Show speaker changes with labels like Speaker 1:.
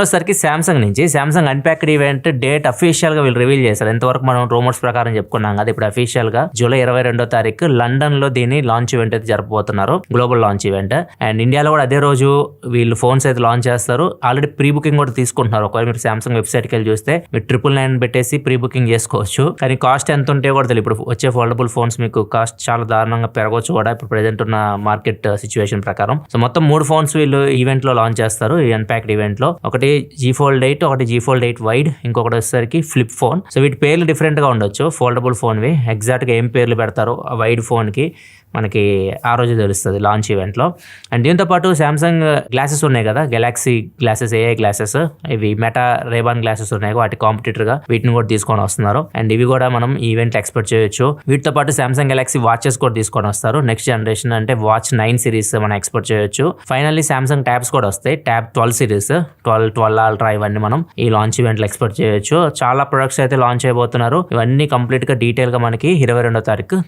Speaker 1: వచ్చేసరికి సామ్సంగ్ నుంచి Samsung unpacked event date official గా వీళ్ళు రివీల్ చేశారు. ఎంతవరకు మనం రూమర్స్ ప్రకారం చెప్పుకున్నాం కదా, ఇప్పుడు అఫీషియల్ గా జూలై 22వ తారీఖు లండన్ లో దీని లాంచ్ ఈవెంట్ అయితే జరపబోతున్నారు, గ్లోబల్ లాంచ్ ఈవెంట్. అండ్ ఇండియాలో కూడా అదే రోజు వీళ్ళు ఫోన్స్ అయితే లాంచ్ చేస్తారు. ఆల్రెడీ ప్రీ బుకింగ్ కూడా తీసుకుంటున్నారు. ఒకవేళ మీరు సామ్సంగ్ వెబ్సైట్ కి వెళ్ళి చూస్తే మీరు 999 పెట్టేసి ప్రీ బుకింగ్ చేసుకోవచ్చు. కానీ కాస్ట్ ఎంత ఉంటే కూడా తెలియదు. ఇప్పుడు వచ్చే ఫోల్డబుల్ ఫోన్స్ మీకు కాస్ట్ చాలా దారుణంగా పెరగవచ్చు కూడా ఇప్పుడు ప్రెజెంట్ ఉన్న మార్కెట్ సిచ్యువేషన్ ప్రకారం. సో మొత్తం 3 ఫోన్స్ వీళ్ళు ఈవెంట్ లో లాంచ్ చేస్తారు ఈ అన్ప్యాక్డ్ ఈవెంట్ లో. ఒకటి G Fold 8, ఒకటి G Fold 8 వైడ్, ఇంకొకటి వచ్చేసరికి ఫ్లిప్ ఫోన్. సో వీటి పేర్లు డిఫరెంట్ గా ఉండొచ్చు ఫోల్డబుల్ ఫోన్ వి. ఎగ్జాక్ట్ గా ఏం పేర్లు పెడతారో ఆ వైడ్ ఫోన్ కి మనకి ఆ రోజు తెలుస్తుంది లాంచ్ ఈవెంట్ లో. అండ్ దీంతో పాటు సామ్సంగ్ గ్లాసెస్ ఉన్నాయి కదా, గెలాక్సీ గ్లాసెస్, AI గ్లాసెస్, ఇవి మెటా రేబాన్ గ్లాసెస్ ఉన్నాయి, వాటి కాంపిటీటర్ గా వీటిని కూడా తీసుకొని వస్తున్నారు. అండ్ ఇవి కూడా మనం ఈవెంట్ ఎక్స్పెక్ట్ చేయొచ్చు. వీటితో పాటు సామ్సంగ్ గెలాక్సీ వాచెస్ కూడా తీసుకొని వస్తారు. నెక్స్ట్ జనరేషన్ అంటే వాచ్ 9 సిరీస్ మనం ఎక్స్పెక్ట్ చేయొచ్చు. ఫైనల్లీ సామ్సంగ్ ట్యాబ్స్ కూడా వస్తాయి, ట్యాబ్ 12 సిరీస్, 12 అల్ట్రా, ఇవన్నీ మనం ఈ లాంచ్ ఈవెంట్ లో ఎక్స్పెక్ట్ చేయొచ్చు. చాలా ప్రొడక్ట్స్ అయితే లాంచ్ అయిపోతున్నారు. ఇవన్నీ కంప్లీట్ గా డీటెయిల్ గా మనకి 22వ తారీఖు